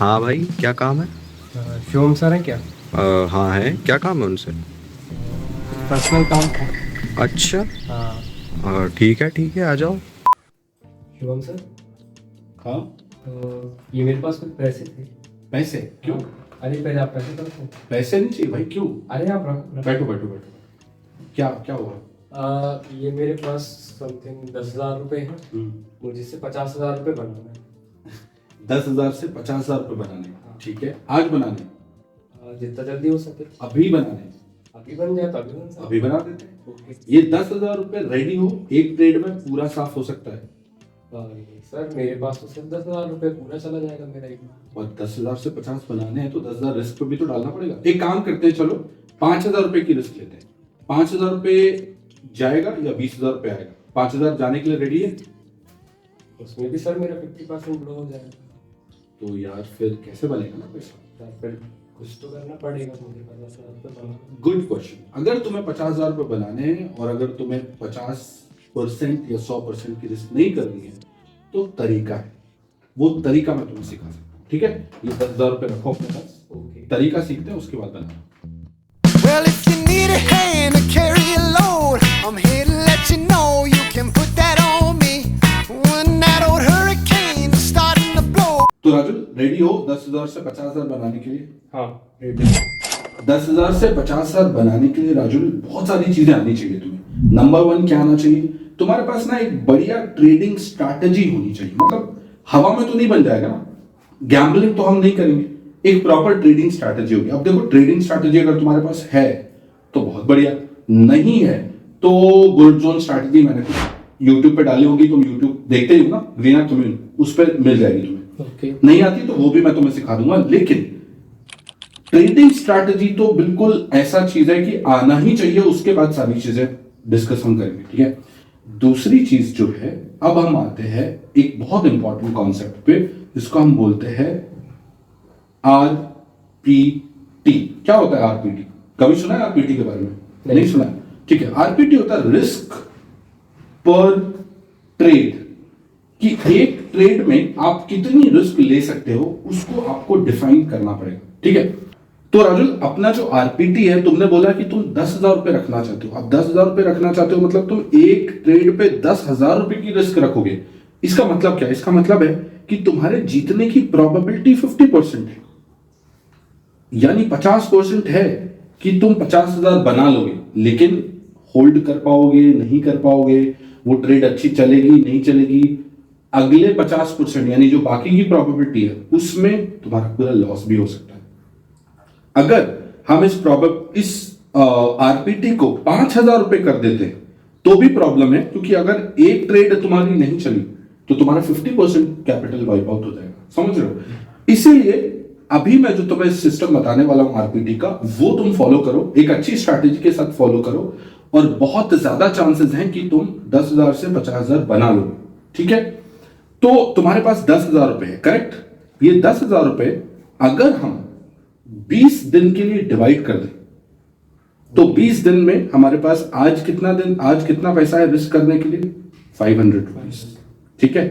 हाँ भाई, क्या काम है? शिवम सर हैं क्या? हाँ है, क्या काम है उनसे? पर्सनल काम था। अच्छा। हाँ। ठीक है, आ जाओ। शिवम सर, हाँ। ये मेरे पास कुछ पैसे थे। पैसे क्यों? हाँ। अरे पहले आप पैसे रखो। पैसे नहीं चाहिए भाई, क्यों? अरे आप रखो। बैठो बैठो बैठो। क्या क्या हुआ? ये मेरे पास समथिंग 10,000 रुपये हैं। मुझे इससे 50,000 रुपये बनाना है। 10,000 से 50,000 रुपये बनाने? ठीक है, आज बनाने? जितना जल्दी हो सके। अभी बनाने? अभी बन जाए तो अभी बन सकता। अभी बना देते हैं। ओके। ये 10,000 रुपये रेडी हो, एक ट्रेड में पूरा साफ हो सकता है। सर मेरे पास तो सिर्फ 10,000 रुपये पूरा चला जाएगा मेरा एक बार। और 10,000 से 50 बनाने हैं तो 10,000 रिस्क पे भी तो डालना पड़ेगा। एक काम करते हैं, चलो 5,000 रुपये की रिस्क लेते हैं। 5,000 रुपये जाएगा या 20,000 रुपये आएगा? 5,000 जाने के लिए रेडी है? उसमें भी सर मेरा 50% लो हो जाएगा। तो यार फिर कैसे बनेगा ना पैसा? सर फिर कुछ तो करना पड़ेगा मुझे 50,000 रुपये बनाना। Good question. अगर तुम्हें 50,000 रुपये बनाने हैं और अगर तुम्हें 50% या 100% की रिस्क नहीं करनी है तो तरीका है, वो तरीका मैं तुम्हें सिखा सकता हूँ। ठीक है, ये 10,000 रुपये रखो अपने पास। ओके। तरीका सीखते हैं, उसके बाद बनाना। Well, if you need a hand to carry a load, I'm here to let you know you can put that on me. When that old hurricane is starting to blow. तो Raju ready हो 10,000 से 50,000 बनाने के लिए? हाँ ready. 10,000 से 50,000 बनाने के लिए राजू बहुत सारी चीजें आनी चाहिए तुम्हें। नंबर 1 क्या आना चाहिए? तुम्हारे पास ना एक बढ़िया ट्रेडिंग स्ट्रैटेजी होनी चाहिए। मतलब हवा में तो नहीं बन जाएगा ना, गैम्बलिंग तो हम नहीं करेंगे, एक प्रॉपर ट्रेडिंग स्ट्रैटेजी होगी। अब देखो, ट्रेडिंग स्ट्रैटेजी अगर तुम्हारे पास है तो बहुत बढ़िया, नहीं है तो गोल्ड जोन स्ट्रैटेजी मैंने कुछ यूट्यूब पे डाली होगी, तुम यूट्यूब देखते ही हो ना, ग्रीना तुम्हें उस पर मिल जाएगी तुम्हें। ओके। नहीं आती तो वो भी मैं तुम्हें सिखा दूंगा। लेकिन ट्रेडिंग स्ट्रैटेजी तो बिल्कुल ऐसा चीज है कि आना ही चाहिए, उसके बाद सारी चीजें डिस्कस हम करेंगे। ठीक है, दूसरी चीज जो है, अब हम आते हैं एक बहुत इंपॉर्टेंट कॉन्सेप्ट पे, जिसको हम बोलते हैं आरपीटी। क्या होता है आरपीटी? कभी सुना है आरपीटी के बारे में? नहीं सुना है? ठीक है, आरपीटी होता है रिस्क पर ट्रेड, कि एक ट्रेड में आप कितनी रिस्क ले सकते हो उसको आपको डिफाइन करना पड़ेगा। ठीक है, तो राजुल अपना जो आरपीटी है, तुमने बोला कि तुम 10,000 रुपए रखना चाहते हो। अब 10,000 रुपए रखना चाहते हो मतलब तुम एक ट्रेड पे 10,000 रुपए की रिस्क रखोगे। इसका मतलब क्या है? इसका मतलब है कि तुम्हारे जीतने की प्रोबेबिलिटी 50% है, यानी 50% है कि तुम 50,000 बना लोगे, लेकिन होल्ड कर पाओगे नहीं कर पाओगे, वो ट्रेड अच्छी चलेगी नहीं चलेगी। अगले 50% यानी जो बाकी की प्रोबेबिलिटी है उसमें तुम्हारा पूरा लॉस भी हो सकता है। अगर हम इस आरपीटी को 5,000 रुपए कर देते तो भी प्रॉब्लम है, क्योंकि अगर एक ट्रेड तुम्हारी नहीं चली तो तुम्हारा 50% कैपिटल वाइप आउट हो जाएगा। समझ रहे हो? इसीलिए अभी मैं जो तुम्हें सिस्टम बताने वाला हूं आरपीटी का, वो तुम फॉलो करो, एक अच्छी स्ट्रैटेजी के साथ फॉलो करो, और बहुत ज्यादा चांसेस हैं कि तुम 10,000 से 50,000 बना लो। ठीक है, तो तुम्हारे पास 10,000 रुपए है, करेक्ट? ये 10,000 रुपए अगर हम 20 दिन के लिए डिवाइड कर दें तो 20 दिन में हमारे पास आज कितना पैसा है रिस्क करने के लिए? 500 रुपीज। ठीक है,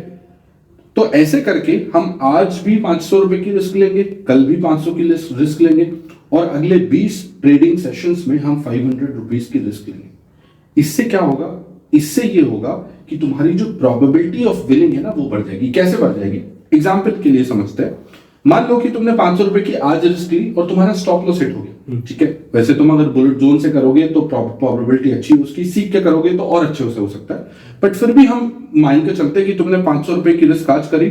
तो ऐसे करके हम आज भी 500 रुपए की रिस्क लेंगे, कल भी 500 की रिस्क लेंगे, और अगले 20 ट्रेडिंग सेशंस में हम 500 रुपीज की रिस्क लेंगे। इससे क्या होगा? इससे ये होगा कि तुम्हारी जो प्रोबेबिलिटी ऑफ विनिंग है ना, वो बढ़ जाएगी। कैसे बढ़ जाएगी? एग्जाम्पल के लिए समझते हैं। मान लो कि तुमने 500 रुपए की आज रिस्क ली और तुम्हारा स्टॉप लॉस हिट हो गया। ठीक है, वैसे तुम अगर बुलेट जोन से करोगे तो प्रोबेबिलिटी अच्छी, उसकी सीख के करोगे तो और अच्छे से हो सकता है, बट फिर भी हम मान के चलते कि तुमने 500 रुपए की रिस्क आज करी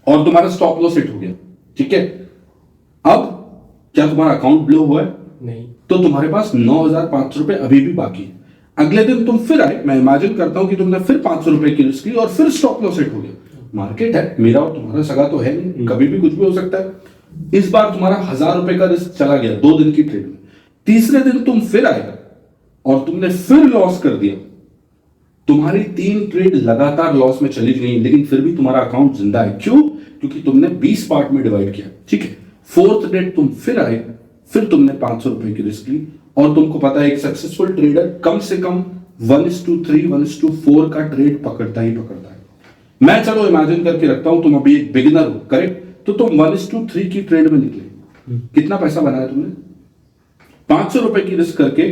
और तुम्हारा स्टॉप लॉस हिट हो गया। ठीक है, अब क्या तुम्हारा अकाउंट ब्लो हुआ है? नहीं। तो तुम्हारे पास 9,500 रुपए अभी भी बाकी है। अगले दिन तुम फिर आए, मैं इमेजिन करता हूं कि तुमने फिर 500 रुपए की रिस्क ली और फिर स्टॉप लॉस हिट हो गया। मार्केट है, मेरा और तुम्हारा सगा तो है नहीं, कभी भी कुछ भी हो सकता है। इस बार तुम्हारा 1,000 रुपए का रिस्क चला गया 2 दिन की ट्रेड में। तीसरे दिन तुम फिर आए और तुमने फिर लॉस कर दिया। तुम्हारी 3 ट्रेड लगातार लॉस में चली गई, लेकिन फिर भी तुम्हारा अकाउंट जिंदा है। क्यों? क्योंकि तुमने 20 पार्ट में डिवाइड किया। ठीक है, 4th डे तुम फिर आए, फिर तुमने 500 रुपए की रिस्क ली, और तुमको पता है एक सक्सेसफुल ट्रेडर कम से कम 1:3, 1:4 का ट्रेड पकड़ता ही पकड़ता है। मैं चलो इमेजिन करके रखता हूं तुम अभी एक बिगिनर हो, करेक्ट? तो तुम 1:3 की ट्रेड में निकले, कितना पैसा बनाया तुमने? 500 रुपए की रिस्क करके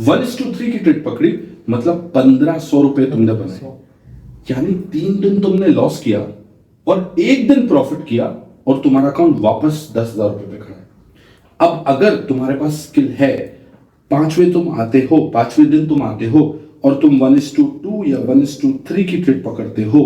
1:3 की ट्रेड पकड़ी, मतलब 1500 रुपए तुमने बनाए। यानी 3 दिन तुमने लॉस किया और 1 दिन प्रॉफिट किया और तुम्हारा अकाउंट वापस 10,000 रुपए पे खड़ा है। अब अगर तुम्हारे पास स्किल है, 5वें दिन तुम आते हो और तुम 1:2 या 1:3 की ट्रेड पकड़ते हो,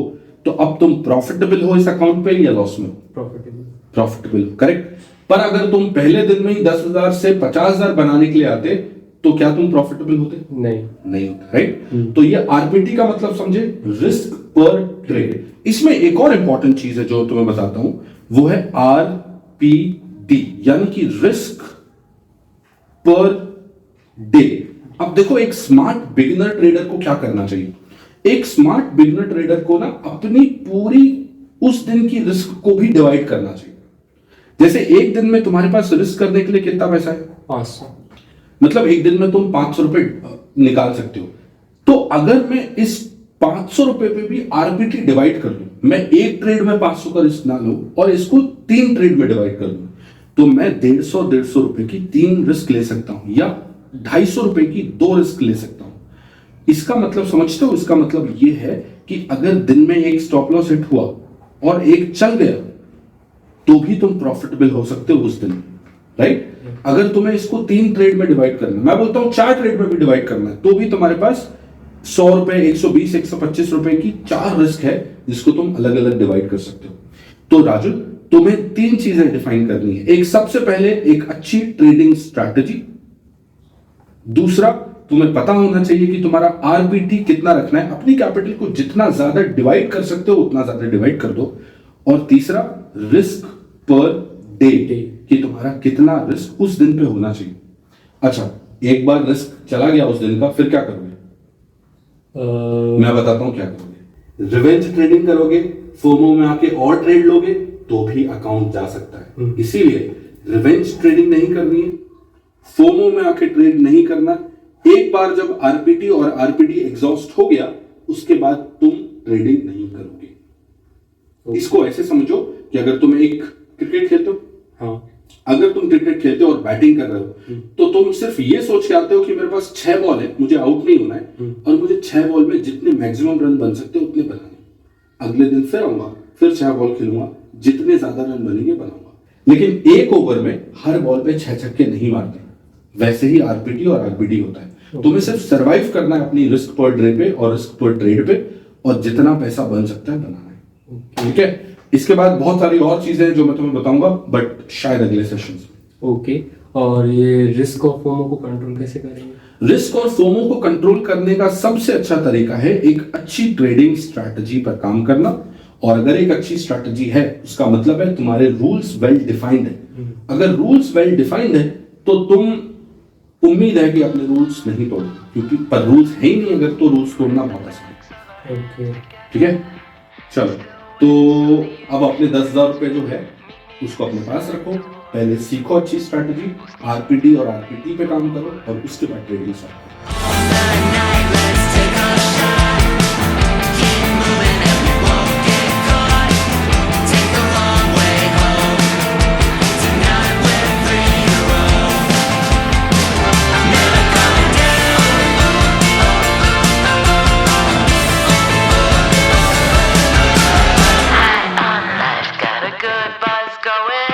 तो अब तुम प्रॉफिटेबल हो इस अकाउंट पे या लॉस में? Profitable, correct. पर अगर तुम पहले दिन में ही 10,000 से 50,000 बनाने के लिए आते, तो क्या तुम प्रॉफिटेबल होते? नहीं होते, राइट। तो ये आरपीटी का मतलब समझे, रिस्क पर ट्रेड। इसमें एक और इंपॉर्टेंट चीज है जो तुम्हें बताता हूं, वो है आरपीटी, यानी कि रिस्क पर डे। अब देखो, एक स्मार्ट बिगिनर ट्रेडर को क्या करना चाहिए? एक स्मार्ट बिगिनर ट्रेडर को ना अपनी पूरी उस दिन की रिस्क को भी डिवाइड करना चाहिए। जैसे एक दिन में तुम्हारे पास रिस्क करने के लिए कितना पैसा है? 500। मतलब एक दिन में तुम 500 रुपए निकाल सकते हो। तो अगर मैं इस 500 रुपए पे भी आरपीटी डिवाइड कर दूं, मैं एक ट्रेड में 500 का रिस्क ना लूं और इसको 3 ट्रेड में डिवाइड कर दूं, तो मैं 150 रुपए की 3 रिस्क ले सकता हूं या 250 रुपए की 2 रिस्क ले सकता हूं। इसका मतलब समझते हो? इसका मतलब यह है कि अगर दिन में एक स्टॉप लॉस हिट हुआ और एक चल गया, तो भी तुम प्रॉफिटेबल हो सकते हो उस दिन, राइट। अगर तुम्हें इसको 3 ट्रेड में डिवाइड करना है, मैं बोलता हूं 4 ट्रेड में भी डिवाइड करना है, तो भी तुम्हारे पास 100 रुपए, 120, 125 रुपए की 4 रिस्क है जिसको तुम अलग अलग डिवाइड कर सकते हो। तो राजू, तुम्हें 3 चीजें डिफाइन करनी है। एक, सबसे पहले एक अच्छी ट्रेडिंग स्ट्रैटेजी। दूसरा, तुम्हें पता होना चाहिए कि तुम्हारा आरपीटी कितना रखना है। अपनी कैपिटल को जितना ज्यादा डिवाइड कर सकते हो उतना ज्यादा डिवाइड कर दो। और तीसरा, रिस्क पर डे, कि तुम्हारा कितना रिस्क उस दिन पे होना चाहिए। अच्छा, एक बार रिस्क चला गया उस दिन का, फिर क्या करोगे? मैं बताता हूं क्या करोगे। रिवेंज ट्रेडिंग करोगे, फोमो में आके और ट्रेड लोगे, तो भी अकाउंट जा सकता है। इसीलिए रिवेंज ट्रेडिंग नहीं करनी है, फोमो में आके ट्रेड नहीं करना। एक बार जब आरपीटी और आरपीडी एग्जॉस्ट हो गया, उसके बाद तुम ट्रेडिंग नहीं करोगे। इसको ऐसे समझो कि अगर तुम एक क्रिकेट खेलते हो, हाँ, अगर तुम क्रिकेट खेलते हो और बैटिंग कर रहे हो, तो तुम सिर्फ ये सोच के आते हो कि मेरे पास 6 बॉल है, मुझे आउट नहीं होना है और मुझे 6 बॉल में जितने मैक्सिमम रन बन सकते उतने बनाने। अगले दिन फिर आऊंगा, फिर 6 बॉल खेलूंगा, जितने ज्यादा रन बनेंगे बनाऊंगा। लेकिन एक ओवर में हर बॉल पे 6 छक्के नहीं मारते। वैसे ही आरपीटी और आरपीडी होता है। तुम्हें सिर्फ सरवाइव करना है अपनी रिस्क पर डे पे और रिस्क पर ट्रेड पे, और जितना पैसा बन सकता है बनाना है। ठीक है, इसके बाद बहुत सारी और चीजें जो मैं तुम्हें बताऊंगा, बट शायद अगले सेशन में। ओके। और ये रिस्क और फोमो को कंट्रोल कैसे करेंगे? रिस्क और फोमो को कंट्रोल करने का सबसे अच्छा तरीका है एक अच्छी ट्रेडिंग स्ट्रैटेजी पर काम करना। और अगर एक अच्छी स्ट्रैटेजी है, उसका मतलब है तुम्हारे रूल्स वेल डिफाइंड है। अगर रूल्स वेल डिफाइंड है, तो तुम उम्मीद है कि अपने रूल्स नहीं तोड़ोगे, क्योंकि पर रूल्स है ही नहीं अगर, तो रूल्स तोड़ना बहुत आसान है। ओके, ठीक है, चलो। तो अब अपने 10,000 रुपए जो है उसको अपने पास रखो, पहले सीखो अच्छी स्ट्रैटेजी, आरपीडी और आरपीटी पे काम करो, और उसके बाद ट्रेडिंग स्टार्ट करो। Got a good buzz going.